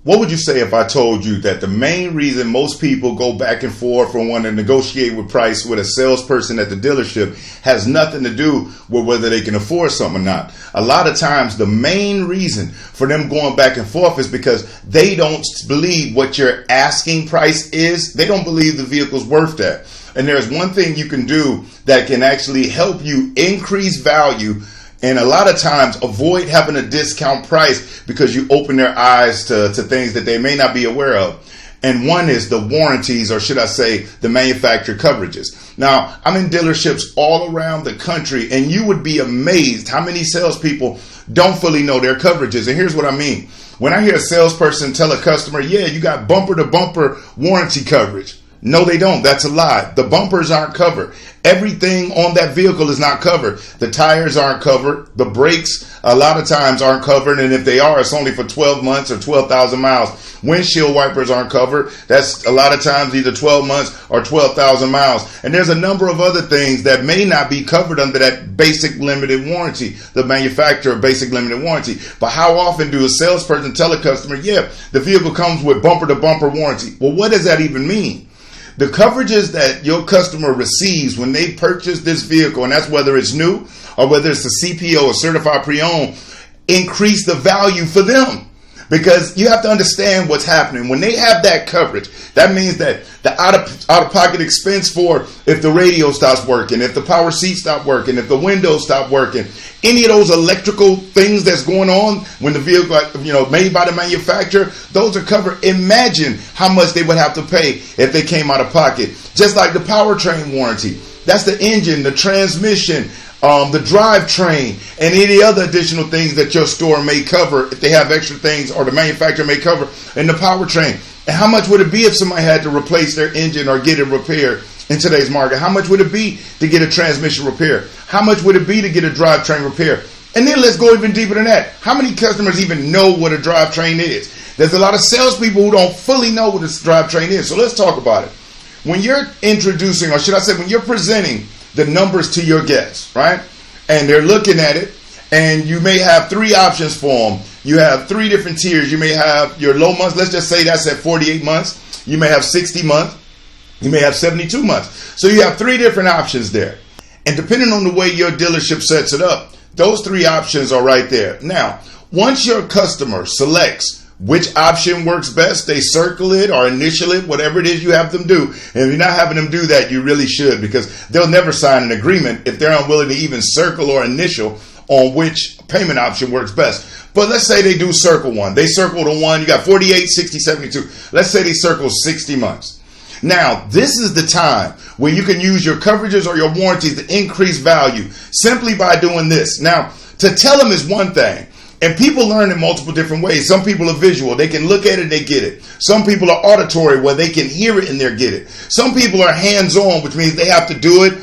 What would you say if I told you that the main reason most people go back and forth and want to negotiate with price with a salesperson at the dealership has nothing to do with whether they can afford something or not? A lot of times the main reason for them going back and forth is because they don't believe what your asking price is. They don't believe the vehicle's worth that. And there's one thing you can do that can actually help you increase value and a lot of times avoid having a discount price because you open their eyes to things that they may not be aware of. And one is the warranties, or should I say the manufacturer coverages. Now, I'm in dealerships all around the country, and you would be amazed how many salespeople don't fully know their coverages. And here's what I mean. When I hear a salesperson tell a customer, yeah, you got bumper to bumper warranty coverage. No, they don't. That's a lie. The bumpers aren't covered. Everything on that vehicle is not covered. The tires aren't covered. The brakes a lot of times aren't covered. And if they are, it's only for 12 months or 12,000 miles. Windshield wipers aren't covered. That's a lot of times either 12 months or 12,000 miles. And there's a number of other things that may not be covered under that basic limited warranty, the manufacturer basic limited warranty. But how often do a salesperson tell a customer, yeah, the vehicle comes with bumper to bumper warranty? Well, what does that even mean? The coverages that your customer receives when they purchase this vehicle, and that's whether it's new or whether it's a CPO or certified pre-owned, increase the value for them. Because you have to understand what's happening. When they have that coverage, that means that the out-of-pocket expense for if the radio stops working, if the power seat stop working, if the windows stop working, any of those electrical things that's going on when the vehicle, made by the manufacturer, those are covered. Imagine how much they would have to pay if they came out of pocket. Just like the powertrain warranty. That's the engine, the transmission, the drivetrain, and any other additional things that your store may cover if they have extra things, or the manufacturer may cover in the powertrain. And how much would it be if somebody had to replace their engine or get it repaired in today's market? How much would it be to get a transmission repair? How much would it be to get a drivetrain repair? And then let's go even deeper than that. How many customers even know what a drivetrain is? There's a lot of salespeople who don't fully know what a drivetrain is. So let's talk about it. When you're introducing, or should I say, when you're presenting the numbers to your guests, right? And they're looking at it, and you may have three options for them. You have three different tiers. You may have your low months. Let's just say that's at 48 months. You may have 60 months. You may have 72 months. So you have three different options there. And depending on the way your dealership sets it up, those three options are right there. Now, once your customer selects which option works best, they circle it or initial it, whatever it is you have them do. And if you're not having them do that, you really should, because they'll never sign an agreement if they're unwilling to even circle or initial on which payment option works best. But let's say they do circle one. They circle the one, you got 48, 60, 72. Let's say they circle 60 months. Now, this is the time where you can use your coverages or your warranties to increase value simply by doing this. Now, to tell them is one thing. And people learn in multiple different ways. Some people are visual. They can look at it and they get it. Some people are auditory, where they can hear it and they get it. Some people are hands-on, which means they have to do it,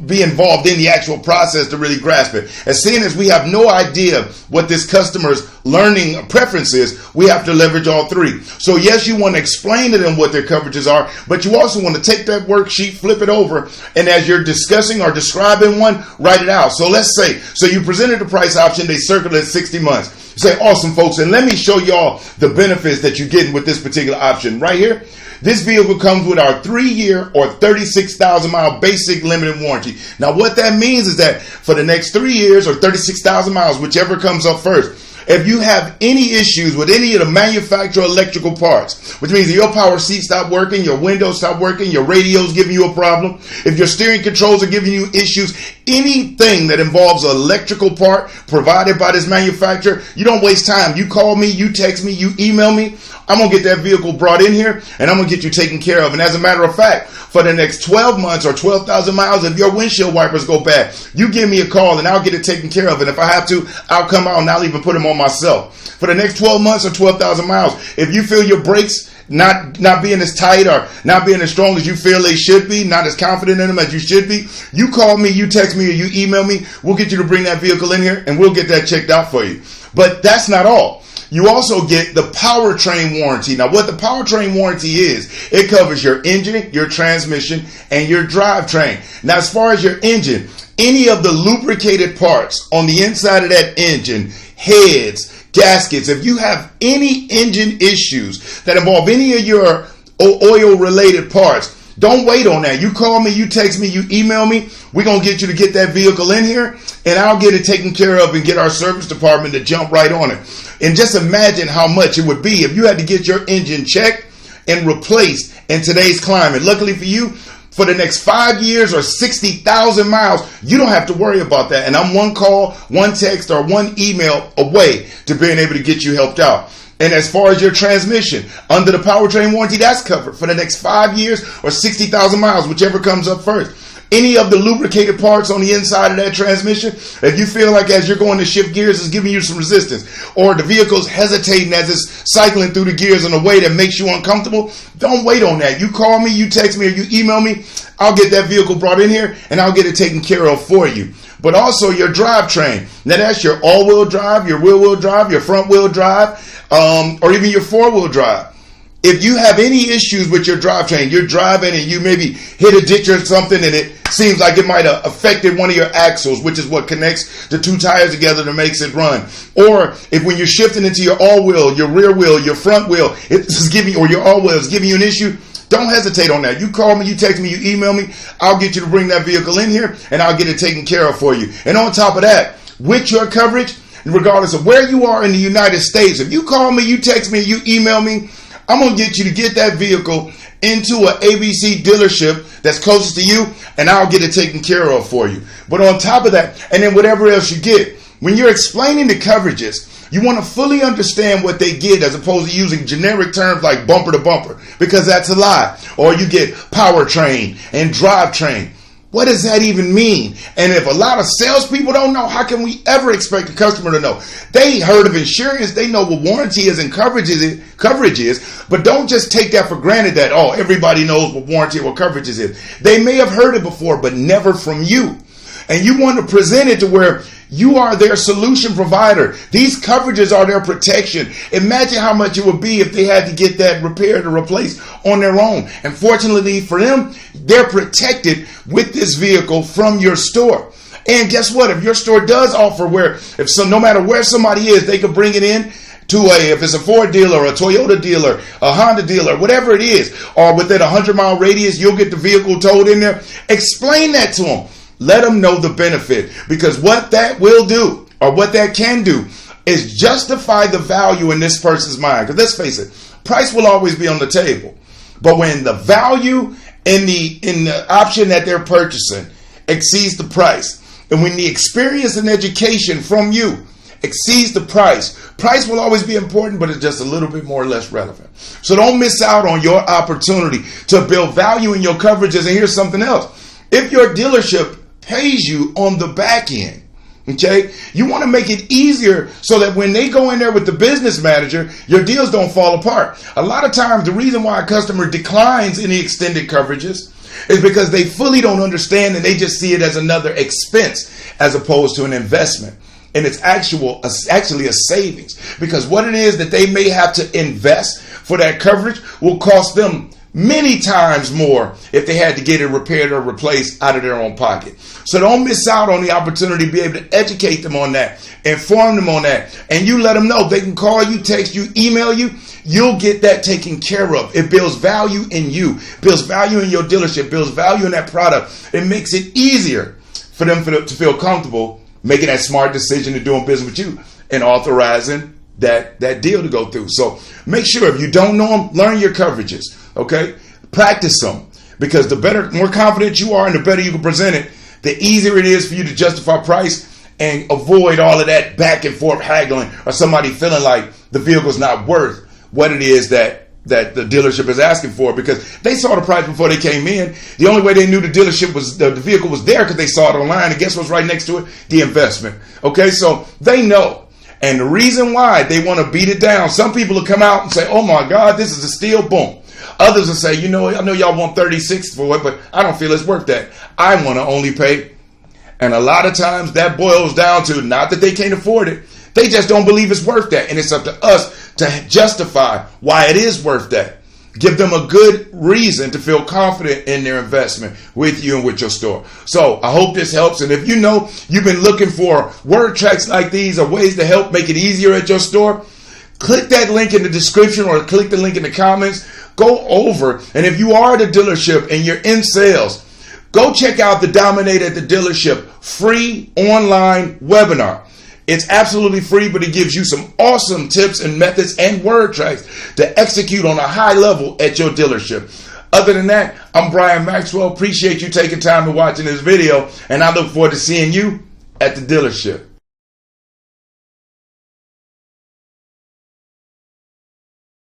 be involved in the actual process to really grasp it. As seeing as we have no idea what this customer's learning preference is, we have to leverage all three. So yes, you want to explain to them what their coverages are, but you also want to take that worksheet, flip it over, and as you're discussing or describing one, write it out. So let's say, you presented the price option, they circled it 60 months. You say, awesome, folks, and let me show y'all the benefits that you're getting with this particular option. Right here, this vehicle comes with our 3-year or 36,000 mile basic limited warranty. Now, what that means is that for the next 3 years or 36,000 miles, whichever comes up first, if you have any issues with any of the manufacturer electrical parts, which means your power seat stop working, your windows stop working, your radio's giving you a problem, if your steering controls are giving you issues, anything that involves an electrical part provided by this manufacturer, you don't waste time. You call me, you text me, you email me. I'm going to get that vehicle brought in here, and I'm going to get you taken care of. And as a matter of fact, for the next 12 months or 12,000 miles, if your windshield wipers go bad, you give me a call and I'll get it taken care of. And if I have to, I'll come out and I'll even put them on myself. For the next 12 months or 12,000 miles, if you feel your brakes not being as tight or not being as strong as you feel they should be, not as confident in them as you should be, you call me, you text me, or you email me, we'll get you to bring that vehicle in here and we'll get that checked out for you. But that's not all. You also get the powertrain warranty. Now, what the powertrain warranty is, it covers your engine, your transmission, and your drivetrain. Now, as far as your engine, any of the lubricated parts on the inside of that engine, heads, gaskets, if you have any engine issues that involve any of your oil related parts, don't wait on that. You call me, you text me, you email me. We're going to get you to get that vehicle in here, and I'll get it taken care of and get our service department to jump right on it. And just imagine how much it would be if you had to get your engine checked and replaced in today's climate. Luckily for you, for the next 5 years or 60,000 miles, you don't have to worry about that. And I'm one call, one text, or one email away to being able to get you helped out. And as far as your transmission, under the powertrain warranty, that's covered for the next 5 years or 60,000 miles, whichever comes up first. Any of the lubricated parts on the inside of that transmission, if you feel like as you're going to shift gears, it's giving you some resistance, or the vehicle's hesitating as it's cycling through the gears in a way that makes you uncomfortable, don't wait on that. You call me, you text me, or you email me, I'll get that vehicle brought in here and I'll get it taken care of for you. But also your drivetrain. Now that's your all-wheel drive, your rear-wheel drive, your front-wheel drive, or even your four-wheel drive. If you have any issues with your drivetrain, you're driving and you maybe hit a ditch or something and it seems like it might have affected one of your axles, which is what connects the two tires together that makes it run. Or if when you're shifting into your all-wheel, your rear wheel, your front wheel, it's giving, or your all-wheel is giving you an issue, don't hesitate on that. You call me, you text me, you email me, I'll get you to bring that vehicle in here and I'll get it taken care of for you. And on top of that, with your coverage, regardless of where you are in the United States, if you call me, you text me, you email me, I'm going to get you to get that vehicle into an ABC dealership that's closest to you, and I'll get it taken care of for you. But on top of that, and then whatever else you get, when you're explaining the coverages, you want to fully understand what they get as opposed to using generic terms like bumper to bumper, because that's a lie. Or you get powertrain and drivetrain. What does that even mean? And if a lot of salespeople don't know, how can we ever expect the customer to know? They heard of insurance. They know what warranty is and coverage is. But don't just take that for granted that, oh, everybody knows what warranty or what coverage is. They may have heard it before, but never from you. And you want to present it to where you are their solution provider. These coverages are their protection. Imagine how much it would be if they had to get that repaired or replaced on their own. And fortunately for them, they're protected with this vehicle from your store. And guess what? If your store does offer no matter where somebody is, they could bring it in to if it's a Ford dealer, a Toyota dealer, a Honda dealer, whatever it is, or within a 100-mile radius, you'll get the vehicle towed in there. Explain that to them. Let them know the benefit, because what that will do, or what that can do, is justify the value in this person's mind. Because let's face it, price will always be on the table. But when the value in the option that they're purchasing exceeds the price, and when the experience and education from you exceeds the price will always be important, but it's just a little bit more or less relevant. So don't miss out on your opportunity to build value in your coverages. And here's something else. If your dealership pays you on the back end, okay, you want to make it easier so that when they go in there with the business manager, your deals don't fall apart. A lot of times the reason why a customer declines any extended coverages is because they fully don't understand and they just see it as another expense as opposed to an investment. And it's actually a savings, because what it is that they may have to invest for that coverage will cost them many times more if they had to get it repaired or replaced out of their own pocket. So don't miss out on the opportunity to be able to educate them on that, inform them on that, and you let them know. They can call you, text you, email you. You'll get that taken care of. It builds value in you, builds value in your dealership, builds value in that product. It makes it easier for them to feel comfortable making that smart decision to doing business with you and authorizing that deal to go through. So make sure, if you don't know them, learn your coverages. Okay, practice them, because the more confident you are and the better you can present it, the easier it is for you to justify price and avoid all of that back and forth haggling or somebody feeling like the vehicle's not worth what it is that the dealership is asking for, because they saw the price before they came in. The only way they knew the dealership was the vehicle was there because they saw it online, and guess what's right next to it? The investment. Okay, so they know. And the reason why they want to beat it down, some people will come out and say, oh my God, this is a steal, boom. Others will say, I know y'all want 36 for it, but I don't feel it's worth that. I want to only pay. And a lot of times that boils down to not that they can't afford it. They just don't believe it's worth that. And it's up to us to justify why it is worth that. Give them a good reason to feel confident in their investment with you and with your store. So I hope this helps. And if you know you've been looking for word tracks like these or ways to help make it easier at your store, click that link in the description or click the link in the comments. Go over. And if you are at a dealership and you're in sales, go check out the Dominate at the Dealership free online webinar. It's absolutely free, but it gives you some awesome tips and methods and word tracks to execute on a high level at your dealership. Other than that, I'm Brian Maxwell. Appreciate you taking time and watching this video, and I look forward to seeing you at the dealership.